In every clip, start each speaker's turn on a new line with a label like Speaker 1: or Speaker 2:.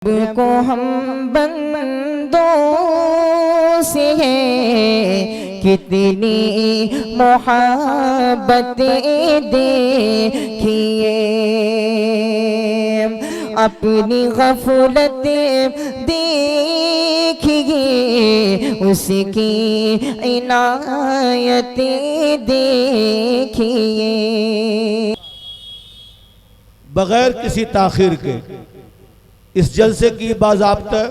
Speaker 1: को हम बंदों से है कितनी मोहब्बतें देखिए, अपनी गफलत देखिए, उसकी इनायतें देखिए।
Speaker 2: बगैर किसी ताखीर के इस जलसे की बाज़ाब्ता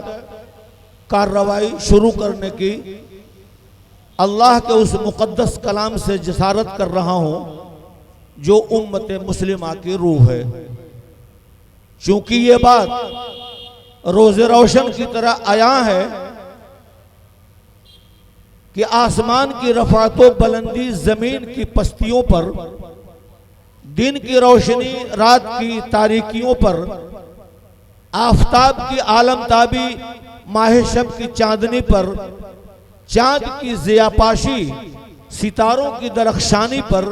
Speaker 2: कार्रवाई शुरू करने की अल्लाह के उस मुक़द्दस कलाम से जसारत कर रहा हूँ जो उम्मत मुस्लिमा की रूह है। चूंकि ये बात रोज़े रोशन की तरह आया है कि आसमान की रफ़ातो बुलंदी ज़मीन की पस्तियों पर, दिन की रोशनी रात की तारीकियों पर, आफताब की आलमताबी माह शब की चांदनी पर, चांद की ज़ियापाशी सितारों की दरख्शानी पर,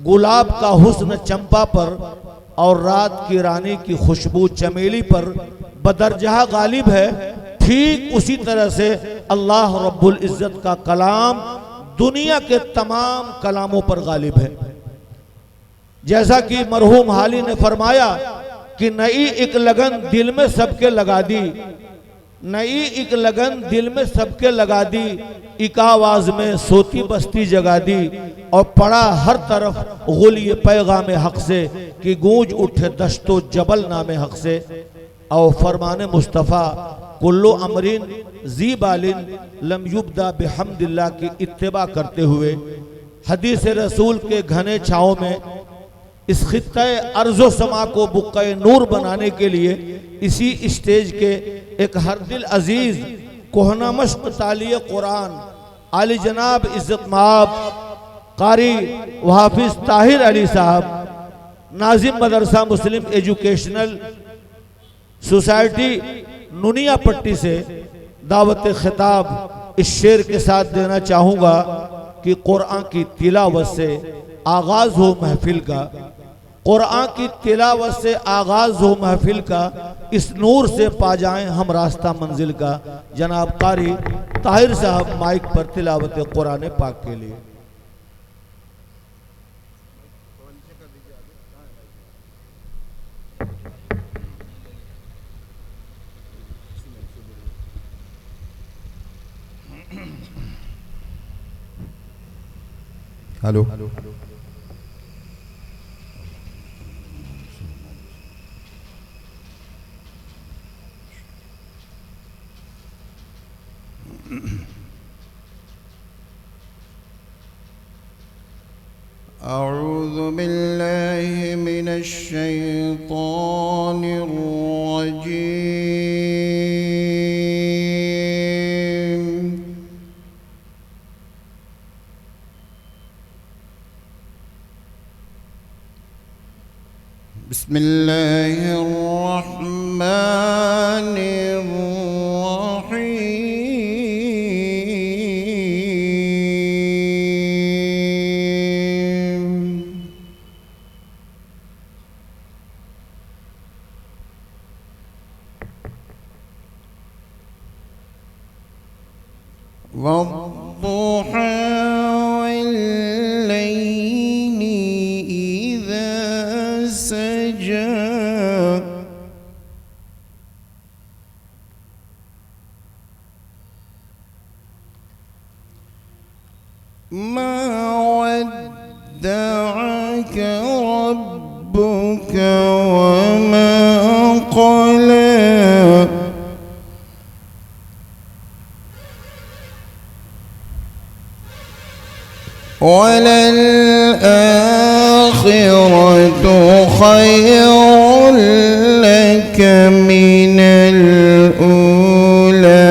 Speaker 2: गुलाब का हुस्न चंपा पर और रात की रानी की खुशबू चमेली पर बदरजहा गालिब है। ठीक उसी तरह से अल्लाह रब्बुल इज़्ज़त का कलाम दुनिया के तमाम कलामों पर गालिब है। जैसा कि मरहूम हाली ने फरमाया कि नई एक लगन दिल में सबके लगा दी, नई एक लगन दिल में सबके लगा दी, एक आवाज में सोती बस्ती जगा दी और पड़ा हर तरफ गुलिये पैगाम हक से कि गूंज उठे दश्तो जबल नामे हक से। और फरमाने मुस्तफ़ा कुल्लु अमरिन जी बालिन लम युब्दा बिहम्दिल्लाह की इत्तिबा करते हुए हदीस रसूल के घने छाँव में इस खित्ते अर्ज़ो समा को बुक्के नूर बनाने के लिए इसी स्टेज के एक हर दिल अजीज कोहना मश्क तालिय कुरान आली जनाब इज़्ज़त माब कारी व हाफिज ताहिर अली साहब, नाजिम मदरसा मुस्लिम एजुकेशनल सोसाइटी नुनिया पट्टी से दावत खिताब इस शेर के साथ देना चाहूँगा कि कुरान की तिलावत से आगाज़ हो महफिल का, कुरान की तिलावत से आगाज़ हो महफिल का, इस नूर से पा जाएं हम रास्ता मंजिल का। जनाब कारी ताहिर साहब माइक पर तिलावत कुरान पाक के लिए।
Speaker 3: हेलो अऊज़ु बिल्लाहि मिनश शैतानिर रजीम। बिस्मिल्लाहिर रहमानिर वद्दुहा वल्लैलि इज़ा सजा मा वद्दअक रब्बुक वमा क़ला वललआखिरतु खैरुन लक मिनल ऊला।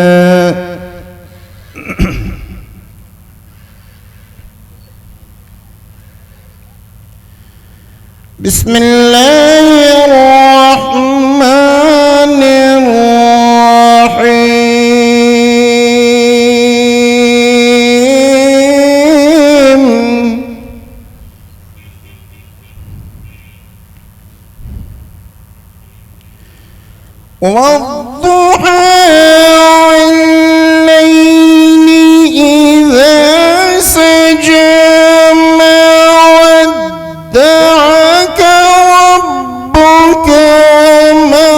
Speaker 3: बिस्मिल्लाहिर रहमानिर रहीम। والضحى والليل إذا سجى ما ودعك ربك وما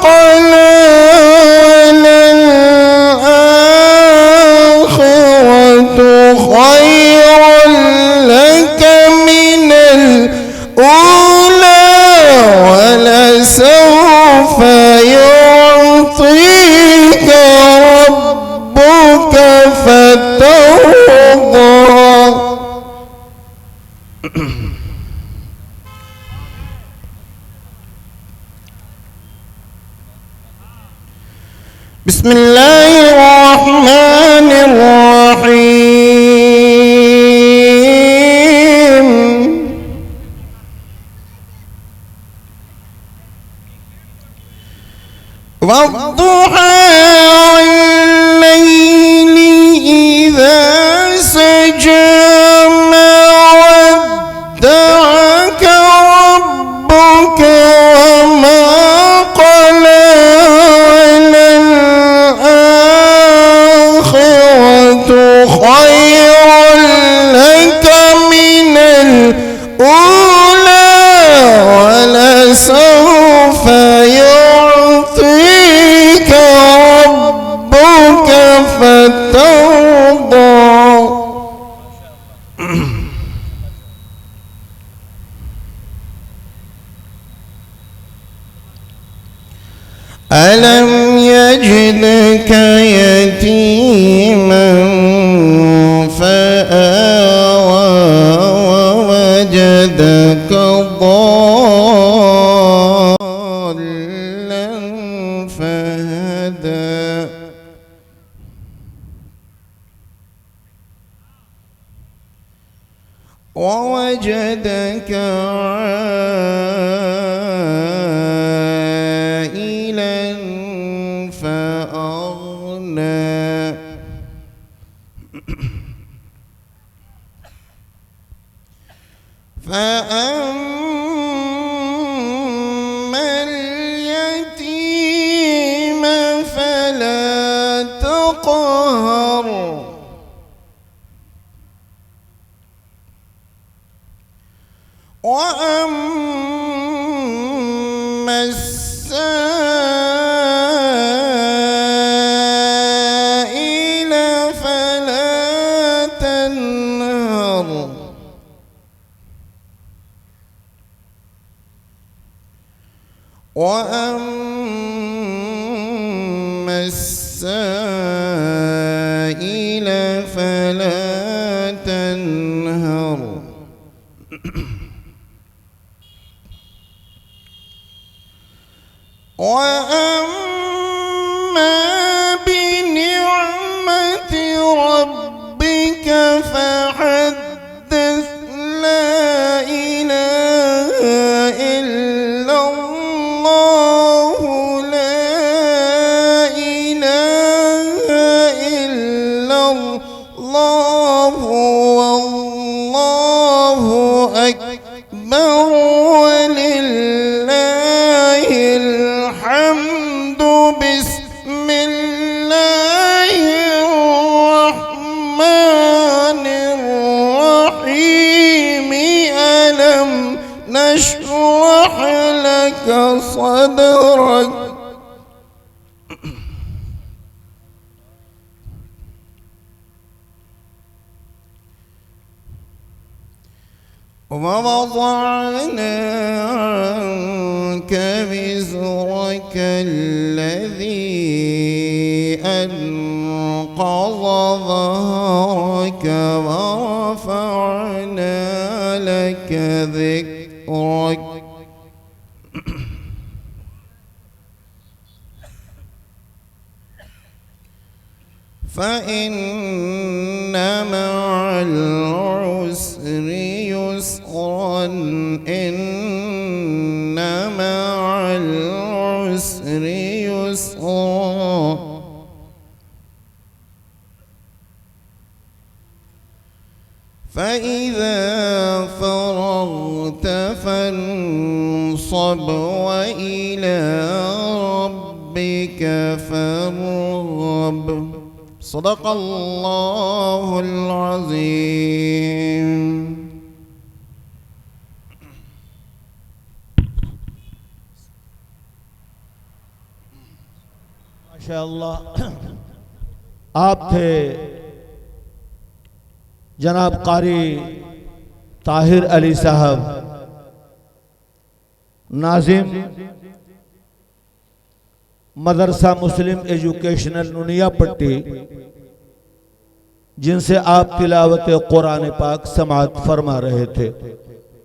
Speaker 3: قلى وللآخرة خير لك من الأولى ولسوف يعطيك ربك فترضى. بسم الله الرحمن الرحيم. والضحى والليل إذا سجى ما ودعك ربك وما قلى وللآخرة خير لك من الأولى ولسوف يعطيك ربك فترضى. ألم يجدك يتيما فآوى ووجدك ضالا فهدى ووجدك عائلا فأغنى فأما اليتيم فلا تقهر وأما السائل فلا تنهر وأما السائل فلا تنهر وأما بنعمة ربك فحدث. لا إله إلا الله لا إله إلا الله والله أكبر ولله الحمد. بسم الله الرحمن الرحيم. ألم نشرح لك صدرك ووضعنا عنك وزرك الذي أنقض ظهرك ورفعنا لك ذكرك فإن مع العسر يسرا إن مع العسر يسرا فإذا فرغت فانصب وإلى ربك بربك فارغب صدق الله العظيم.
Speaker 2: माशाअल्लाह आप थे जनाब कारी ताहिर अली साहब, नाजिम मदरसा मुस्लिम एजुकेशनल नुनिया पट्टी, जिनसे आप तिलावत कुरान पाक समाअत फरमा रहे थे।